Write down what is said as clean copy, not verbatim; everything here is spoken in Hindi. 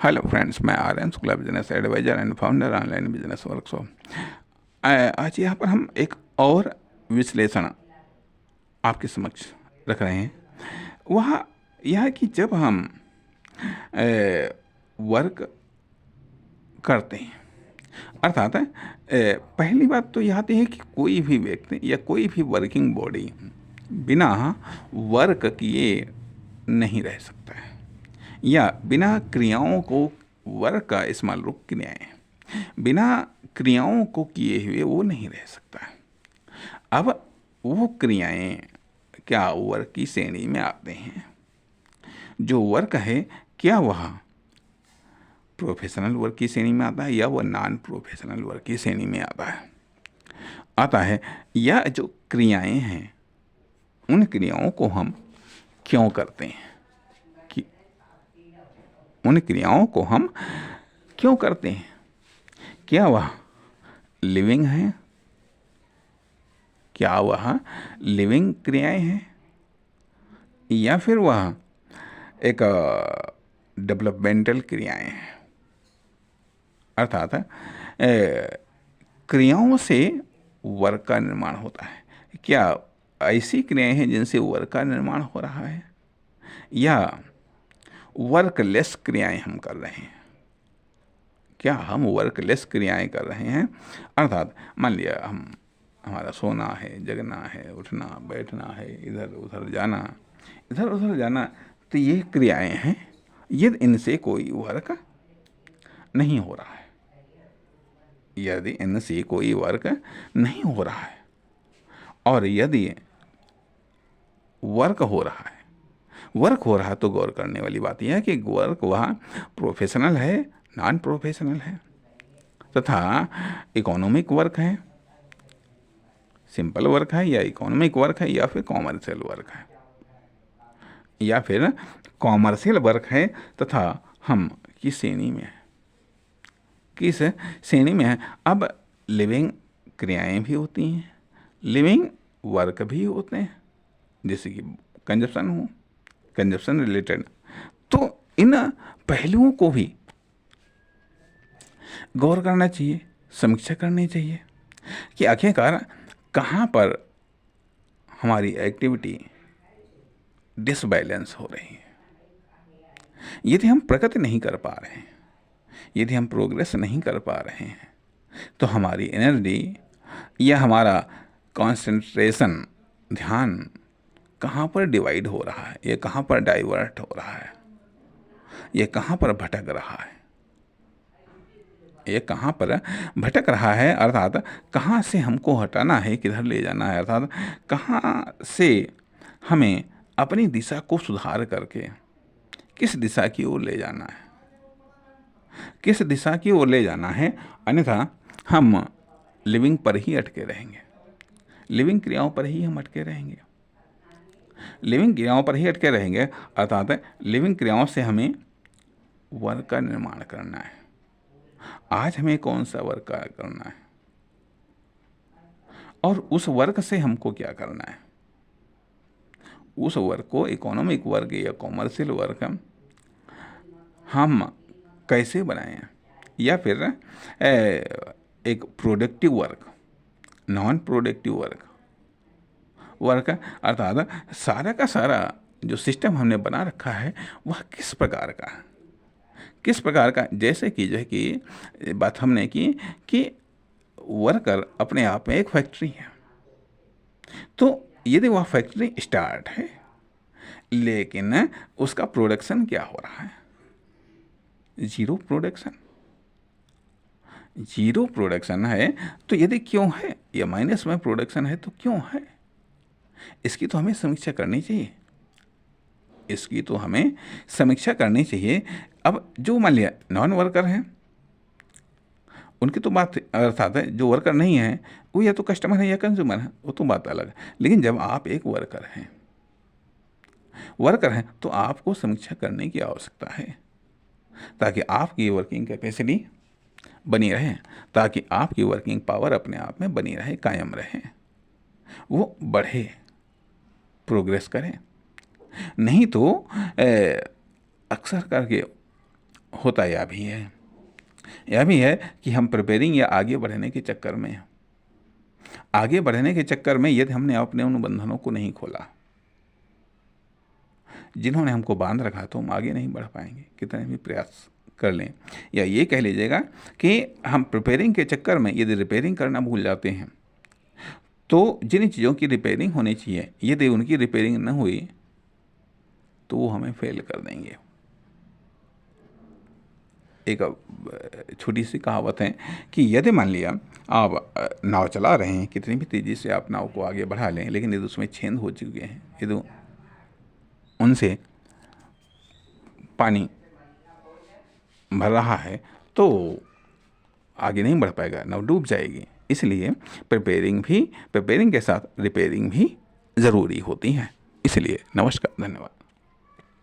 हेलो फ्रेंड्स, मैं Aryan Shukla, business advisor and founder online business workshop. आज यहाँ पर हम एक और विश्लेषण आपके समक्ष रख रहे हैं। वह यह कि जब हम वर्क करते हैं, अर्थात पहली बात तो यह आती है कि कोई भी व्यक्ति या कोई भी वर्किंग बॉडी बिना वर्क किए नहीं रह सकता है, या बिना क्रियाओं को वर्क का इस्तेमाल रूप क्रियाएं बिना क्रियाओं को किए हुए वो नहीं रह सकता है। अब वो क्रियाएं क्या वर्क की श्रेणी में आते हैं? जो वर्क है क्या वह प्रोफेशनल वर्क की श्रेणी में आता है या वह नॉन प्रोफेशनल वर्क की श्रेणी में आता है? या जो क्रियाएं हैं उन क्रियाओं को हम क्यों करते हैं, कि उन क्रियाओं को हम क्यों करते हैं? क्या वह लिविंग है? क्या वह लिविंग क्रियाएं हैं, या फिर वह एक डेवलपमेंटल क्रियाएं हैं? अर्थात क्रियाओं से वर्क का निर्माण होता है। क्या ऐसी क्रियाएं हैं जिनसे वर्क का निर्माण हो रहा है, या वर्कलेस क्रियाएं हम कर रहे हैं? क्या हम वर्कलेस क्रियाएं कर रहे हैं? अर्थात मान लिया हमारा सोना है, जगना है, उठना बैठना है, इधर उधर जाना, तो ये क्रियाएं हैं। यदि इनसे कोई वर्क नहीं हो रहा है, यदि इनसे कोई वर्क नहीं हो रहा है, और यदि वर्क हो रहा है तो गौर करने वाली बात यह है कि वर्क वह प्रोफेशनल है, नॉन प्रोफेशनल है, तथा इकोनॉमिक वर्क है, सिंपल वर्क है, या इकोनॉमिक वर्क है, या फिर कॉमर्शियल वर्क है, या फिर कॉमर्शियल वर्क है, तथा हम किस श्रेणी में हैं, किस श्रेणी में है? अब लिविंग क्रियाएं भी होती हैं, लिविंग वर्क भी होते हैं, जैसे कि कंजप्शन रिलेटेड। तो इन पहलुओं को भी गौर करना चाहिए, समीक्षा करनी चाहिए कि आखिरकार कहाँ पर हमारी एक्टिविटी डिसबैलेंस हो रही है। यदि हम प्रगति नहीं कर पा रहे हैं, यदि हम प्रोग्रेस नहीं कर पा रहे हैं, तो हमारी एनर्जी या हमारा कंसंट्रेशन, ध्यान कहाँ पर डिवाइड हो रहा है, ये कहाँ पर डाइवर्ट हो रहा है, ये कहाँ पर भटक रहा है, ये कहाँ पर भटक रहा है? अर्थात कहाँ से हमको हटाना है, किधर ले जाना है, अर्थात कहाँ से हमें अपनी दिशा को सुधार करके किस दिशा की ओर ले जाना है, किस दिशा की ओर ले जाना है। अन्यथा हम लिविंग पर ही अटके रहेंगे, लिविंग क्रियाओं पर ही हम अटके रहेंगे, लिविंग क्रियाओं पर ही अटके रहेंगे। अर्थात लिविंग क्रियाओं से हमें वर्क का निर्माण करना है। आज हमें कौन सा वर्क करना है, और उस वर्क से हमको क्या करना है? उस वर्क को इकोनॉमिक वर्क या कॉमर्शियल वर्क हम कैसे बनाएं, या फिर एक productive work, non productive work अर्थात सारा का सारा जो सिस्टम हमने बना रखा है वह किस प्रकार का, जैसे कि जो है कि बात हमने की कि वर्कर अपने आप में एक फैक्ट्री है। तो यदि वह फैक्ट्री स्टार्ट है, लेकिन उसका प्रोडक्शन क्या हो रहा है? जीरो प्रोडक्शन है। तो यदि क्यों है, या माइनस में प्रोडक्शन है तो क्यों है? इसकी तो हमें समीक्षा करनी चाहिए, इसकी तो हमें समीक्षा करनी चाहिए। अब जो मान लिया नॉन वर्कर हैं, उनकी तो बात अर्थात है, जो वर्कर नहीं है वो या तो कस्टमर है या कंज्यूमर है, वो तो बात अलग है। लेकिन जब आप एक वर्कर हैं तो आपको समीक्षा करने की आवश्यकता है, ताकि आपकी वर्किंग कैपेसिटी बनी रहे, ताकि आपकी वर्किंग पावर अपने आप में बनी रहे, कायम रहे, वो बढ़े, प्रोग्रेस करें। नहीं तो अक्सर करके होता यह भी है कि हम प्रिपेयरिंग या आगे बढ़ने के चक्कर में हैं। आगे बढ़ने के चक्कर में यदि हमने अपने उन बंधनों को नहीं खोला जिन्होंने हमको बांध रखा, तो हम आगे नहीं बढ़ पाएंगे, कितने भी प्रयास कर लें। या ये कह लीजिएगा कि हम प्रिपेयरिंग के चक्कर में यदि रिपेयरिंग करना भूल जाते हैं, तो जिन चीज़ों की रिपेयरिंग होनी चाहिए यदि उनकी रिपेयरिंग न हुई तो वो हमें फेल कर देंगे। एक छोटी सी कहावत है कि यदि मान लिया आप नाव चला रहे हैं, कितनी भी तेज़ी से आप नाव को आगे बढ़ा लें, लेकिन यदि उसमें छेद हो चुके हैं, यदि उनसे पानी भर रहा है, तो आगे नहीं बढ़ पाएगा, नाव डूब जाएगी। इसलिए प्रिपेयरिंग के साथ रिपेयरिंग भी ज़रूरी होती है। इसलिए नमस्कार, धन्यवाद।